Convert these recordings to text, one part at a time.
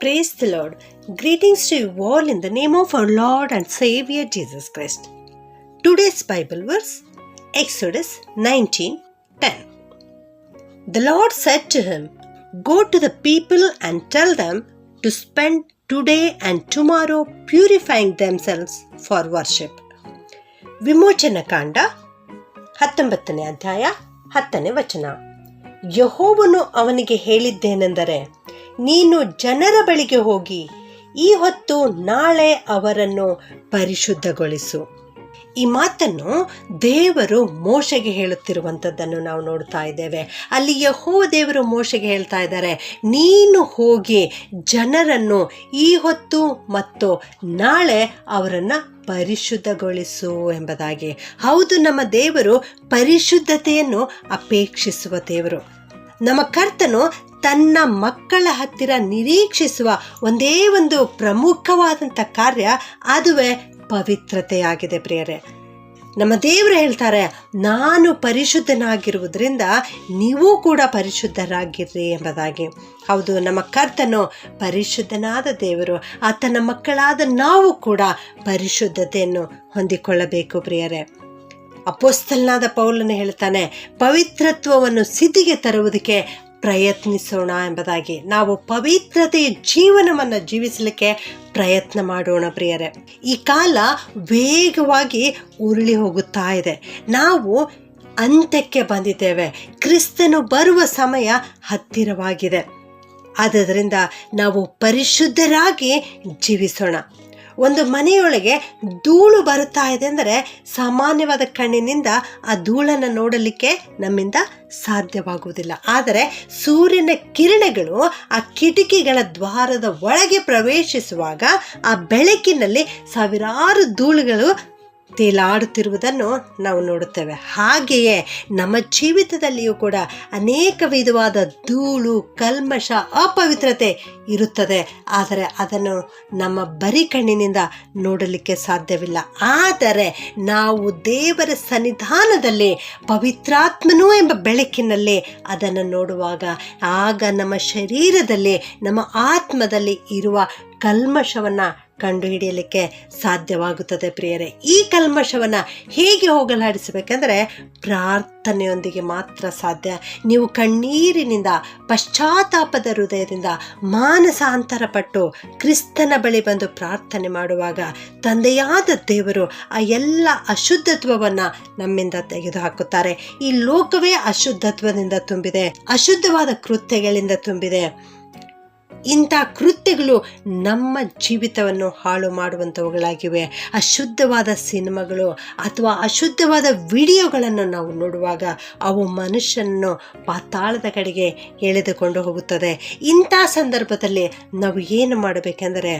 Praise the Lord. Greetings to you all in the name of our Lord and Savior Jesus Christ. Today's Bible verse, Exodus 19:10. The Lord said to him, "Go to the people and tell them to spend today and tomorrow purifying themselves for worship." ವಿಮೋಚನ ಕಾಂಡ 19ನೇ ಅಧ್ಯಾಯ 10ನೇ ವಚನ. ಯೆಹೋವನು ಅವನಿಗೆ ಹೇಳಿದ್ದೇನೆಂದರೆ, ನೀನು ಜನರ ಬಳಿಗೆ ಹೋಗಿ ಈ ಹೊತ್ತು ನಾಳೆ ಅವರನ್ನು ಪರಿಶುದ್ಧಗೊಳಿಸು. ಈ ಮಾತನ್ನು ದೇವರು ಮೋಶೆಗೆ ಹೇಳುತ್ತಿರುವಂಥದ್ದನ್ನು ನಾವು ನೋಡ್ತಾ ಇದ್ದೇವೆ. ಅಲ್ಲಿ ಯೆಹೋವ ದೇವರು ಮೋಶೆಗೆ ಹೇಳ್ತಾ ಇದ್ದಾರೆ, ನೀನು ಹೋಗಿ ಜನರನ್ನು ಈ ಹೊತ್ತು ಮತ್ತು ನಾಳೆ ಅವರನ್ನು ಪರಿಶುದ್ಧಗೊಳಿಸು ಎಂಬುದಾಗಿ. ಹೌದು, ನಮ್ಮ ದೇವರು ಪರಿಶುದ್ಧತೆಯನ್ನು ಅಪೇಕ್ಷಿಸುವ ದೇವರು. ನಮ್ಮ ಕರ್ತನು ತನ್ನ ಮಕ್ಕಳ ಹತ್ತಿರ ನಿರೀಕ್ಷಿಸುವ ಒಂದೇ ಒಂದು ಪ್ರಮುಖವಾದಂಥ ಕಾರ್ಯ, ಅದುವೇ ಪವಿತ್ರತೆಯಾಗಿದೆ ಪ್ರಿಯರೇ. ನಮ್ಮ ದೇವರು ಹೇಳ್ತಾರೆ, ನಾನು ಪರಿಶುದ್ಧನಾಗಿರುವುದರಿಂದ ನೀವು ಕೂಡ ಪರಿಶುದ್ಧರಾಗಿರ್ರಿ ಎಂಬುದಾಗಿ. ಹೌದು, ನಮ್ಮ ಕರ್ತನು ಪರಿಶುದ್ಧನಾದ ದೇವರು. ಆತನ ಮಕ್ಕಳಾದ ನಾವು ಕೂಡ ಪರಿಶುದ್ಧತೆಯನ್ನು ಹೊಂದಿಕೊಳ್ಳಬೇಕು ಪ್ರಿಯರೇ. ಅಪೊಸ್ತಲನಾದ ಪೌಲನು ಹೇಳ್ತಾನೆ, ಪವಿತ್ರತ್ವವನ್ನು ಸಿದ್ಧಿಗೆ ತರುವುದಕ್ಕೆ ಪ್ರಯತ್ನಿಸೋಣ ಎಂಬುದಾಗಿ. ನಾವು ಪವಿತ್ರತೆಯ ಜೀವನವನ್ನು ಜೀವಿಸಲಿಕ್ಕೆ ಪ್ರಯತ್ನ ಮಾಡೋಣ ಪ್ರಿಯರೇ. ಈ ಕಾಲ ವೇಗವಾಗಿ ಉರುಳಿ ಹೋಗುತ್ತಾ ಇದೆ. ನಾವು ಅಂತ್ಯಕ್ಕೆ ಬಂದಿದ್ದೇವೆ. ಕ್ರಿಸ್ತನು ಬರುವ ಸಮಯ ಹತ್ತಿರವಾಗಿದೆ. ಆದ್ದರಿಂದ ನಾವು ಪರಿಶುದ್ಧರಾಗಿ ಜೀವಿಸೋಣ. ಒಂದು ಮನೆಯೊಳಗೆ ಧೂಳು ಬರುತ್ತಾ ಇದೆ ಅಂದರೆ ಸಾಮಾನ್ಯವಾದ ಕಣ್ಣಿನಿಂದ ಆ ಧೂಳನ್ನು ನೋಡಲಿಕ್ಕೆ ನಮ್ಮಿಂದ ಸಾಧ್ಯವಾಗುವುದಿಲ್ಲ. ಆದರೆ ಸೂರ್ಯನ ಕಿರಣಗಳು ಆ ಕಿಟಕಿಗಳ ದ್ವಾರದ ಒಳಗೆ ಪ್ರವೇಶಿಸುವಾಗ ಆ ಬೆಳಕಿನಲ್ಲಿ ಸಾವಿರಾರು ಧೂಳುಗಳು ತೇಲಾಡುತ್ತಿರುವುದನ್ನು ನಾವು ನೋಡುತ್ತೇವೆ. ಹಾಗೆಯೇ ನಮ್ಮ ಜೀವಿತದಲ್ಲಿಯೂ ಕೂಡ ಅನೇಕ ವಿಧವಾದ ಧೂಳು, ಕಲ್ಮಶ, ಅಪವಿತ್ರತೆ ಇರುತ್ತದೆ. ಆದರೆ ಅದನ್ನು ನಮ್ಮ ಬರಿ ಕಣ್ಣಿನಿಂದ ನೋಡಲಿಕ್ಕೆ ಸಾಧ್ಯವಿಲ್ಲ. ಆದರೆ ನಾವು ದೇವರ ಸನ್ನಿಧಾನದಲ್ಲಿ ಪವಿತ್ರಾತ್ಮನೂ ಎಂಬ ಬೆಳಕಿನಲ್ಲಿ ಅದನ್ನು ನೋಡುವಾಗ ಆಗ ನಮ್ಮ ಶರೀರದಲ್ಲಿ, ನಮ್ಮ ಆತ್ಮದಲ್ಲಿ ಇರುವ ಕಲ್ಮಶವನ್ನು ಕಂಡುಹಿಡಿಯಲಿಕ್ಕೆ ಸಾಧ್ಯವಾಗುತ್ತದೆ ಪ್ರಿಯರೇ. ಈ ಕಲ್ಮಶವನ್ನು ಹೇಗೆ ಹೋಗಲಾಡಿಸಬೇಕೆಂದರೆ ಪ್ರಾರ್ಥನೆಯೊಂದಿಗೆ ಮಾತ್ರ ಸಾಧ್ಯ. ನೀವು ಕಣ್ಣೀರಿನಿಂದ, ಪಶ್ಚಾತ್ತಾಪದ ಹೃದಯದಿಂದ ಮಾನಸಾಂತರಪಟ್ಟು ಕ್ರಿಸ್ತನ ಬಳಿ ಬಂದು ಪ್ರಾರ್ಥನೆ ಮಾಡುವಾಗ ತಂದೆಯಾದ ದೇವರು ಆ ಎಲ್ಲ ಅಶುದ್ಧತ್ವವನ್ನು ನಮ್ಮಿಂದ ತೆಗೆದುಹಾಕುತ್ತಾರೆ. ಈ ಲೋಕವೇ ಅಶುದ್ಧತ್ವದಿಂದ ತುಂಬಿದೆ, ಅಶುದ್ಧವಾದ ಕೃತ್ಯಗಳಿಂದ ತುಂಬಿದೆ. ಇಂಥ ಕೃತ್ಯಗಳು ನಮ್ಮ ಜೀವಿತವನ್ನು ಹಾಳು ಮಾಡುವಂಥವುಗಳಾಗಿವೆ. ಅಶುದ್ಧವಾದ ಸಿನಿಮಾಗಳು ಅಥವಾ ಅಶುದ್ಧವಾದ ವಿಡಿಯೋಗಳನ್ನು ನಾವು ನೋಡುವಾಗ ಅವು ಮನುಷ್ಯನನ್ನು ಪಾತಾಳದ ಕಡೆಗೆ ಎಳೆದುಕೊಂಡು ಹೋಗುತ್ತದೆ. ಇಂಥ ಸಂದರ್ಭದಲ್ಲಿ ನಾವು ಏನು ಮಾಡಬೇಕೆಂದರೆ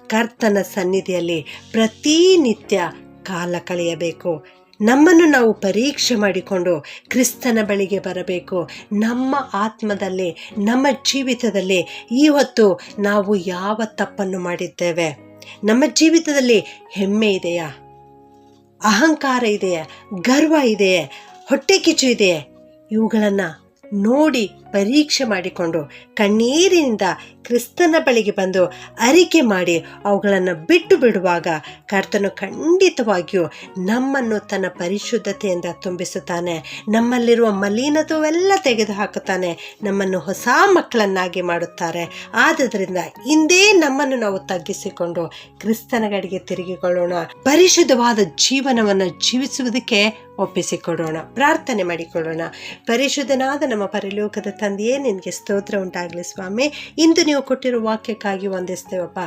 ಕರ್ತನ ಸನ್ನಿಧಿಯಲ್ಲಿ ಪ್ರತಿನಿತ್ಯ ಕಾಲ ಕಳೆಯಬೇಕು. ನಮ್ಮನ್ನು ನಾವು ಪರೀಕ್ಷೆ ಮಾಡಿಕೊಂಡು ಕ್ರಿಸ್ತನ ಬಳಿಗೆ ಬರಬೇಕು. ನಮ್ಮ ಆತ್ಮದಲ್ಲಿ, ನಮ್ಮ ಜೀವಿತದಲ್ಲಿ ಈ ಹೊತ್ತು ನಾವು ಯಾವ ತಪ್ಪನ್ನು ಮಾಡಿದ್ದೇವೆ? ನಮ್ಮ ಜೀವಿತದಲ್ಲಿ ಹೆಮ್ಮೆ ಇದೆಯಾ? ಅಹಂಕಾರ ಇದೆಯಾ? ಗರ್ವ ಇದೆಯೇ? ಹೊಟ್ಟೆ ಕಿಚ್ಚು ಇದೆಯೇ? ಇವುಗಳನ್ನು ನೋಡಿ ಪರೀಕ್ಷೆ ಮಾಡಿಕೊಂಡು ಕಣ್ಣೀರಿನಿಂದ ಕ್ರಿಸ್ತನ ಬಳಿಗೆ ಬಂದು ಅರಿಕೆ ಮಾಡಿ ಅವುಗಳನ್ನು ಬಿಟ್ಟು ಬಿಡುವಾಗ ಕರ್ತನು ಖಂಡಿತವಾಗಿಯೂ ನಮ್ಮನ್ನು ತನ್ನ ಪರಿಶುದ್ಧತೆಯಿಂದ ತುಂಬಿಸುತ್ತಾನೆ. ನಮ್ಮಲ್ಲಿರುವ ಮಲಿನತೆವೆಲ್ಲ ತೆಗೆದು ಹಾಕುತ್ತಾನೆ. ನಮ್ಮನ್ನು ಹೊಸ ಮಕ್ಕಳನ್ನಾಗಿ ಮಾಡುತ್ತಾರೆ. ಆದುದರಿಂದ ಇಂದೇ ನಮ್ಮನ್ನು ನಾವು ತಗ್ಗಿಸಿಕೊಂಡು ಕ್ರಿಸ್ತನ ಕಡೆಗೆ ತಿರುಗಿಕೊಳ್ಳೋಣ. ಪರಿಶುದ್ಧವಾದ ಜೀವನವನ್ನು ಜೀವಿಸುವುದಕ್ಕೆ ಒಪ್ಪಿಸಿಕೊಡೋಣ. ಪ್ರಾರ್ಥನೆ ಮಾಡಿಕೊಳ್ಳೋಣ. ಪರಿಶುದ್ಧನಾದ ನಮ್ಮ ಪರಲೋಕದ ತಂದೆಯೇ, ನಿನಗೆ ಸ್ತೋತ್ರ ಉಂಟಾಗಲಿ ಸ್ವಾಮಿ. ಇಂದು ನೀವು ಕೊಟ್ಟಿರುವ ವಾಕ್ಯಕ್ಕಾಗಿ ವಂದಿಸ್ತೇವಪ್ಪ.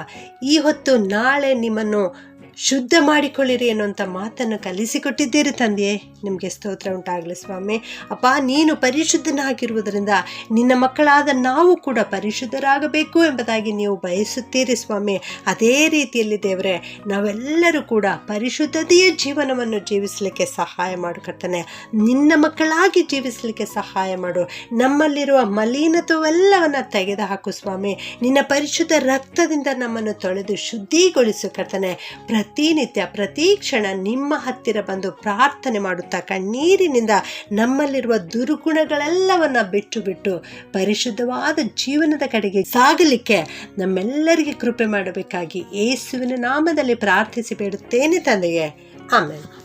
ಈ ಹೊತ್ತು ನಾಳೆ ನಿಮ್ಮನ್ನು ಶುದ್ಧ ಮಾಡಿಕೊಳ್ಳಿರಿ ಎನ್ನುವಂಥ ಮಾತನ್ನು ಕಲಿಸಿಕೊಟ್ಟಿದ್ದೀರಿ ತಂದೆಯೇ, ನಿಮಗೆ ಸ್ತೋತ್ರ ಉಂಟಾಗಲಿ ಸ್ವಾಮಿ. ಅಪ್ಪ, ನೀನು ಪರಿಶುದ್ಧನಾಗಿರುವುದರಿಂದ ನಿನ್ನ ಮಕ್ಕಳಾದ ನಾವು ಕೂಡ ಪರಿಶುದ್ಧರಾಗಬೇಕು ಎಂಬುದಾಗಿ ನೀವು ಬಯಸುತ್ತೀರಿ ಸ್ವಾಮಿ. ಅದೇ ರೀತಿಯಲ್ಲಿ ದೇವರೇ, ನಾವೆಲ್ಲರೂ ಕೂಡ ಪರಿಶುದ್ಧತೆಯ ಜೀವನವನ್ನು ಜೀವಿಸಲಿಕ್ಕೆ ಸಹಾಯ ಮಾಡು ಕರ್ತನೆ. ನಿನ್ನ ಮಕ್ಕಳಾಗಿ ಜೀವಿಸಲಿಕ್ಕೆ ಸಹಾಯ ಮಾಡು. ನಮ್ಮಲ್ಲಿರುವ ಮಲಿನತೆವೆಲ್ಲವನ್ನು ತೆಗೆದುಹಾಕು ಸ್ವಾಮಿ. ನಿನ್ನ ಪರಿಶುದ್ಧ ರಕ್ತದಿಂದ ನಮ್ಮನ್ನು ತೊಳೆದು ಶುದ್ಧಿಗೊಳಿಸು ಕರ್ತನೆ. ಪ್ರತಿನಿತ್ಯ ಪ್ರತಿ ಕ್ಷಣ ನಿಮ್ಮ ಹತ್ತಿರ ಬಂದು ಪ್ರಾರ್ಥನೆ ಮಾಡುತ್ತಾ ಕಣ್ಣೀರಿನಿಂದ ನಮ್ಮಲ್ಲಿರುವ ದುರ್ಗುಣಗಳೆಲ್ಲವನ್ನ ಬಿಟ್ಟು ಪರಿಶುದ್ಧವಾದ ಜೀವನದ ಕಡೆಗೆ ಸಾಗಲಿಕ್ಕೆ ನಮ್ಮೆಲ್ಲರಿಗೆ ಕೃಪೆ ಮಾಡಬೇಕಾಗಿ ಯೇಸುವಿನ ನಾಮದಲ್ಲಿ ಪ್ರಾರ್ಥಿಸಿ ಬೇಡುತ್ತೇನೆ ತಂದೆಯೇ. ಆಮೆನ್.